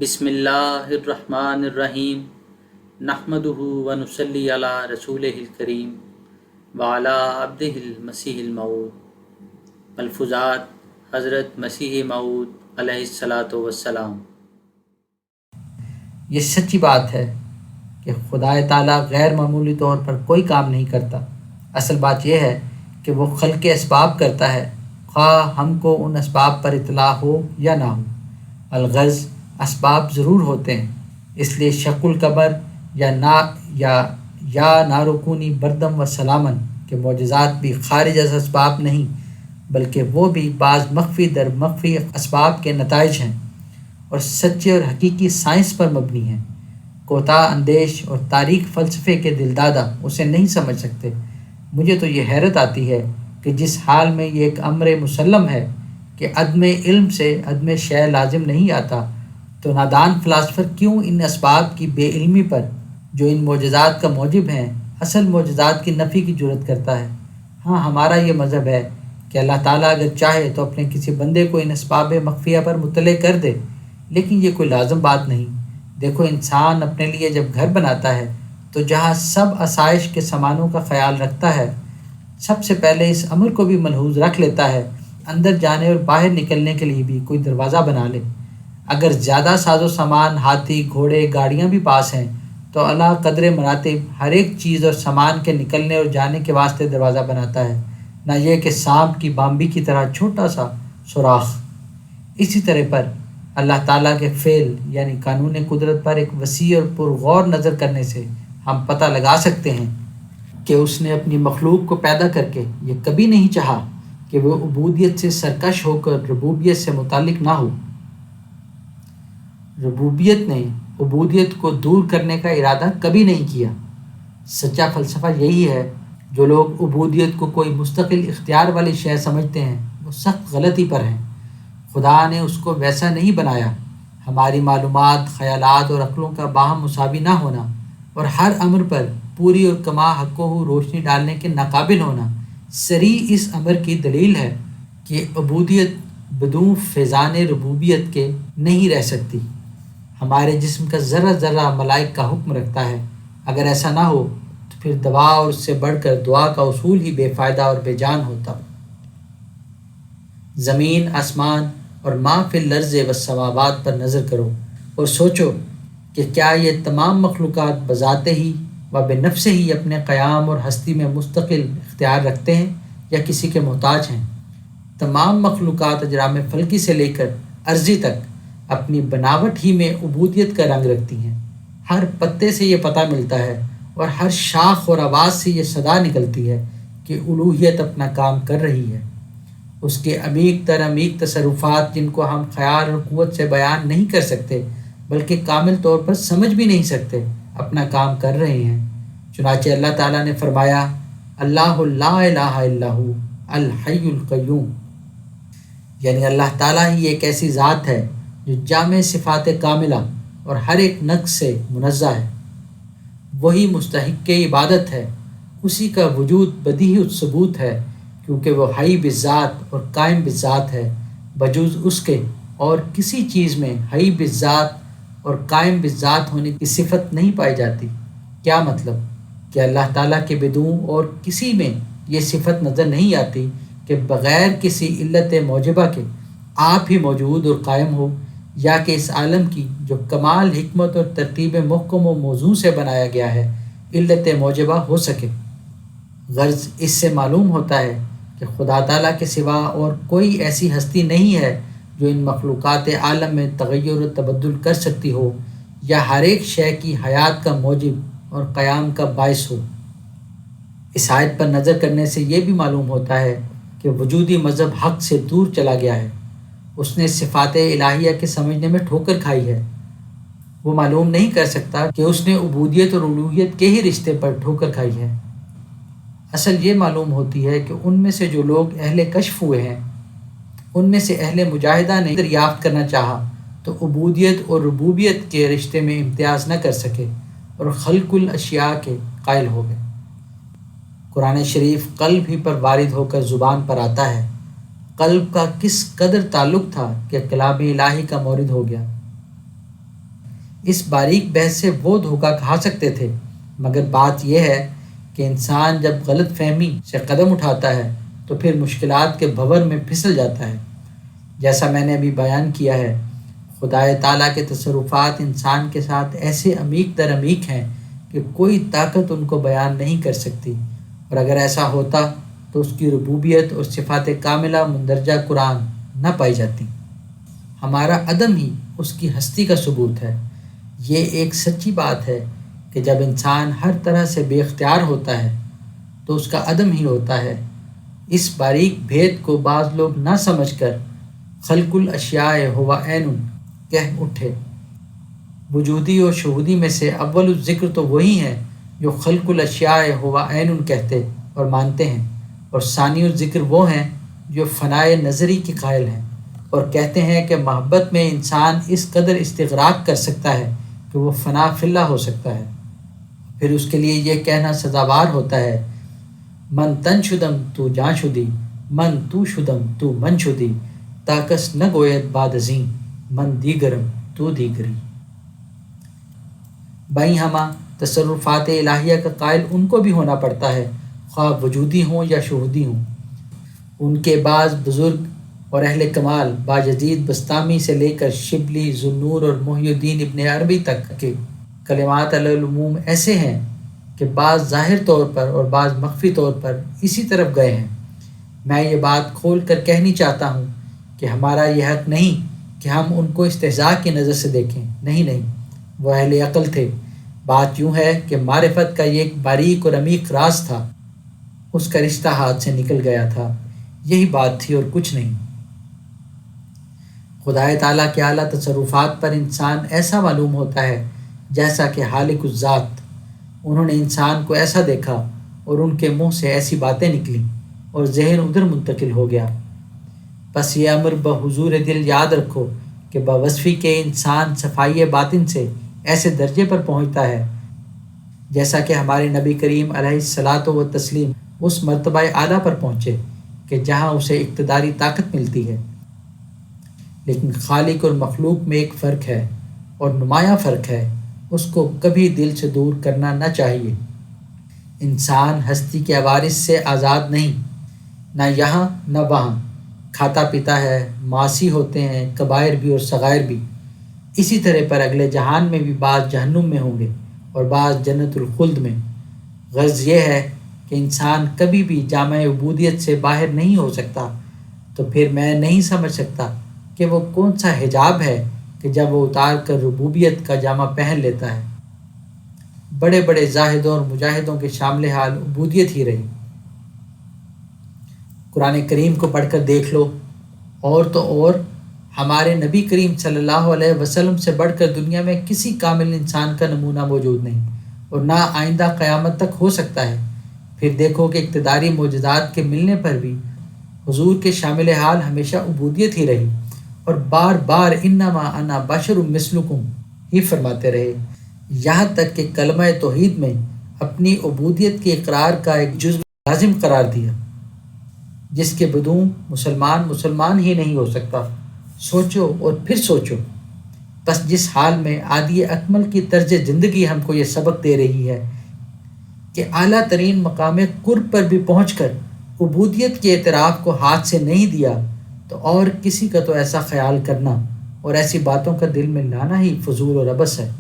بسم اللہ الرحمن الرحیم نحمدہ ونصلی علی رسولہ الکریم وعلی عبدہ المسیح الموعود۔ ملفوظات حضرت مسیح موعود علیہ الصلاۃ والسلام۔ یہ سچی بات ہے کہ خدا تعالیٰ غیر معمولی طور پر کوئی کام نہیں کرتا۔ اصل بات یہ ہے کہ وہ خلق اسباب کرتا ہے، خواہ ہم کو ان اسباب پر اطلاع ہو یا نہ ہو۔ الغرض اسباب ضرور ہوتے ہیں، اس لیے شق القمر یا نارکونی بردم و سلامن کے معجزات بھی خارج از اسباب نہیں، بلکہ وہ بھی بعض مخفی در مخفی اسباب کے نتائج ہیں اور سچے اور حقیقی سائنس پر مبنی ہیں۔ کوتاہ اندیش اور تاریک فلسفے کے دلدادہ اسے نہیں سمجھ سکتے۔ مجھے تو یہ حیرت آتی ہے کہ جس حال میں یہ ایک امر مسلم ہے کہ عدم علم سے عدم شے لازم نہیں آتا، تو نادان فلاسفر کیوں ان اسباب کی بے علمی پر جو ان معجزات کا موجب ہیں اصل معجزات کی نفی کی جرات کرتا ہے؟ ہاں، ہمارا یہ مذہب ہے کہ اللہ تعالیٰ اگر چاہے تو اپنے کسی بندے کو ان اسباب مخفیہ پر مطلع کر دے، لیکن یہ کوئی لازم بات نہیں۔ دیکھو، انسان اپنے لیے جب گھر بناتا ہے تو جہاں سب آسائش کے سامانوں کا خیال رکھتا ہے، سب سے پہلے اس امر کو بھی ملحوظ رکھ لیتا ہے اندر جانے اور باہر نکلنے کے لیے بھی کوئی دروازہ بنا لے۔ اگر زیادہ ساز و سامان، ہاتھی، گھوڑے، گاڑیاں بھی پاس ہیں تو اللہ قدر مراتب ہر ایک چیز اور سامان کے نکلنے اور جانے کے واسطے دروازہ بناتا ہے، نہ یہ کہ سانپ کی بامبی کی طرح چھوٹا سا سوراخ۔ اسی طرح پر اللہ تعالیٰ کے فعل یعنی قانون قدرت پر ایک وسیع اور پرغور نظر کرنے سے ہم پتہ لگا سکتے ہیں کہ اس نے اپنی مخلوق کو پیدا کر کے یہ کبھی نہیں چاہا کہ وہ عبودیت سے سرکش ہو کر ربوبیت سے متعلق نہ ہو۔ ربوبیت نے عبودیت کو دور کرنے کا ارادہ کبھی نہیں کیا۔ سچا فلسفہ یہی ہے۔ جو لوگ عبودیت کو کوئی مستقل اختیار والی شے سمجھتے ہیں وہ سخت غلطی پر ہیں۔ خدا نے اس کو ویسا نہیں بنایا۔ ہماری معلومات، خیالات اور عقلوں کا باہم مساوی نہ ہونا اور ہر امر پر پوری اور کما حقہ روشنی ڈالنے کے ناقابل ہونا صریح اس امر کی دلیل ہے کہ عبودیت بدون فیضان ربوبیت کے نہیں رہ سکتی۔ ہمارے جسم کا ذرہ ذرہ ملائک کا حکم رکھتا ہے۔ اگر ایسا نہ ہو تو پھر دوا اور اس سے بڑھ کر دعا کا اصول ہی بے فائدہ اور بے جان ہوتا۔ زمین، آسمان اور ما فی الارض والسماوات پر نظر کرو اور سوچو کہ کیا یہ تمام مخلوقات بذات ہی و بنفس ہی اپنے قیام اور ہستی میں مستقل اختیار رکھتے ہیں یا کسی کے محتاج ہیں؟ تمام مخلوقات اجرام فلکی سے لے کر ارضی تک اپنی بناوٹ ہی میں عبودیت کا رنگ رکھتی ہیں۔ ہر پتے سے یہ پتہ ملتا ہے اور ہر شاخ اور آواز سے یہ صدا نکلتی ہے کہ الوہیت اپنا کام کر رہی ہے۔ اس کے عمیق تر عمیق تصرفات جن کو ہم خیال اور قوت سے بیان نہیں کر سکتے بلکہ کامل طور پر سمجھ بھی نہیں سکتے، اپنا کام کر رہے ہیں۔ چنانچہ اللہ تعالیٰ نے فرمایا، اللہ لا الہ الا ہو الحی القیوم، یعنی اللہ تعالیٰ ہی ایک ایسی ذات ہے جو جامع صفات کاملہ اور ہر ایک نقص سے منزہ ہے۔ وہی مستحق عبادت ہے، اسی کا وجود بدیہی الثبوت ہے، کیونکہ وہ حی بالذات اور قائم بالذات ہے۔ بجوز اس کے اور کسی چیز میں حی بالذات اور قائم بالذات ہونے کی صفت نہیں پائی جاتی۔ کیا مطلب؟ کہ اللہ تعالیٰ کے بدون اور کسی میں یہ صفت نظر نہیں آتی کہ بغیر کسی علت موجبہ کے آپ ہی موجود اور قائم ہو، یا کہ اس عالم کی جو کمال حکمت اور ترتیب محکم و موزوں سے بنایا گیا ہے علت موجبہ ہو سکے۔ غرض اس سے معلوم ہوتا ہے کہ خدا تعالیٰ کے سوا اور کوئی ایسی ہستی نہیں ہے جو ان مخلوقات عالم میں تغیر و تبدل کر سکتی ہو یا ہر ایک شے کی حیات کا موجب اور قیام کا باعث ہو۔ اس آیت پر نظر کرنے سے یہ بھی معلوم ہوتا ہے کہ وجودی مذہب حق سے دور چلا گیا ہے۔ اس نے صفات الہیہ کے سمجھنے میں ٹھوکر کھائی ہے۔ وہ معلوم نہیں کر سکتا کہ اس نے عبودیت اور الوہیت کے ہی رشتے پر ٹھوکر کھائی ہے۔ اصل یہ معلوم ہوتی ہے کہ ان میں سے جو لوگ اہل کشف ہوئے ہیں، ان میں سے اہل مجاہدہ نے دریافت کرنا چاہا تو عبودیت اور ربوبیت کے رشتے میں امتیاز نہ کر سکے اور خلق الاشیاء کے قائل ہو گئے۔ قرآن شریف قلب ہی پر وارد ہو کر زبان پر آتا ہے۔ قلب کا کس قدر تعلق تھا کہ کلام الہی کا مورد ہو گیا۔ اس باریک بحث سے وہ دھوکہ کھا سکتے تھے، مگر بات یہ ہے کہ انسان جب غلط فہمی سے قدم اٹھاتا ہے تو پھر مشکلات کے بھنور میں پھسل جاتا ہے۔ جیسا میں نے ابھی بیان کیا ہے، خدائے تعالیٰ کے تصرفات انسان کے ساتھ ایسے عمیق در عمیق ہیں کہ کوئی طاقت ان کو بیان نہیں کر سکتی، اور اگر ایسا ہوتا تو اس کی ربوبیت اور صفات کاملہ مندرجہ قرآن نہ پائی جاتی۔ ہمارا عدم ہی اس کی ہستی کا ثبوت ہے۔ یہ ایک سچی بات ہے کہ جب انسان ہر طرح سے بے اختیار ہوتا ہے تو اس کا عدم ہی ہوتا ہے۔ اس باریک بھید کو بعض لوگ نہ سمجھ کر خلق الاشیاء ہو عین کہہ اٹھے۔ وجودی اور شہودی میں سے اول الذکر تو وہی ہیں جو خلق الاشیاء ہو عین کہتے اور مانتے ہیں، اور ثانی الذکر وہ ہیں جو فنائے نظری کے قائل ہیں اور کہتے ہیں کہ محبت میں انسان اس قدر استغراق کر سکتا ہے کہ وہ فنا فی اللہ ہو سکتا ہے۔ پھر اس کے لیے یہ کہنا سزاوار ہوتا ہے، من تن شدم تو جان شدی، من تو شدم تو من شدی، تاکس نہ گوید بعد ازیں، من دیگرم تو دیگری۔ بائیں ہمہ تصرفات الہیہ کا قائل ان کو بھی ہونا پڑتا ہے، خواہ وجودی ہوں یا شہودی ہوں۔ ان کے بعض بزرگ اور اہل کمال باجدید بسطامی سے لے کر شبلی، ذوالنور اور محی الدین ابن عربی تک کے کلمات علی العموم ایسے ہیں کہ بعض ظاہر طور پر اور بعض مخفی طور پر اسی طرف گئے ہیں۔ میں یہ بات کھول کر کہنی چاہتا ہوں کہ ہمارا یہ حق نہیں کہ ہم ان کو استہزاء کی نظر سے دیکھیں، نہیں، وہ اہل عقل تھے۔ بات یوں ہے کہ معرفت کا یہ ایک باریک اور عمیق راز تھا، اس کا رشتہ ہاتھ سے نکل گیا تھا، یہی بات تھی اور کچھ نہیں۔ خدائے تعالیٰ کے اعلیٰ تصرفات پر انسان ایسا معلوم ہوتا ہے جیسا کہ خالق الذات۔ انہوں نے انسان کو ایسا دیکھا اور ان کے منہ سے ایسی باتیں نکلیں اور ذہن ادھر منتقل ہو گیا۔ بس یہ امر بحضور دل یاد رکھو کہ بوصفی کے انسان صفائی باطن سے ایسے درجے پر پہنچتا ہے جیسا کہ ہمارے نبی کریم علیہ الصلاۃ والتسلیم اس مرتبہ اعلیٰ پر پہنچے کہ جہاں اسے اقتداری طاقت ملتی ہے۔ لیکن خالق اور مخلوق میں ایک فرق ہے، اور نمایاں فرق ہے، اس کو کبھی دل سے دور کرنا نہ چاہیے۔ انسان ہستی کے عوارض سے آزاد نہیں، نہ یہاں نہ وہاں، کھاتا پیتا ہے، معاصی ہوتے ہیں، کبائر بھی اور صغائر بھی۔ اسی طرح پر اگلے جہان میں بھی بعض جہنم میں ہوں گے اور بعض جنت الخلد میں۔ غرض یہ ہے کہ انسان کبھی بھی جامع عبودیت سے باہر نہیں ہو سکتا، تو پھر میں نہیں سمجھ سکتا کہ وہ کون سا حجاب ہے کہ جب وہ اتار کر ربوبیت کا جامہ پہن لیتا ہے۔ بڑے بڑے زاہدوں اور مجاہدوں کے شامل حال عبودیت ہی رہی۔ قرآن کریم کو پڑھ کر دیکھ لو، اور تو اور ہمارے نبی کریم صلی اللہ علیہ وسلم سے بڑھ کر دنیا میں کسی کامل انسان کا نمونہ موجود نہیں، اور نہ آئندہ قیامت تک ہو سکتا ہے۔ پھر دیکھو کہ اقتداری معجزات کے ملنے پر بھی حضور کے شامل حال ہمیشہ عبودیت ہی رہی، اور بار بار انما انا بشر مثلکم ہی فرماتے رہے، یہاں تک کہ کلمہ توحید میں اپنی عبودیت کے اقرار کا ایک جزو لازم قرار دیا، جس کے بدون مسلمان ہی نہیں ہو سکتا۔ سوچو اور پھر سوچو۔ بس جس حال میں عادی اکمل کی طرز زندگی ہم کو یہ سبق دے رہی ہے کہ اعلیٰ ترین مقام قرب پر بھی پہنچ کر عبودیت کے اعتراف کو ہاتھ سے نہیں دیا، تو اور کسی کا تو ایسا خیال کرنا اور ایسی باتوں کا دل میں لانا ہی فضول اور عبث ہے۔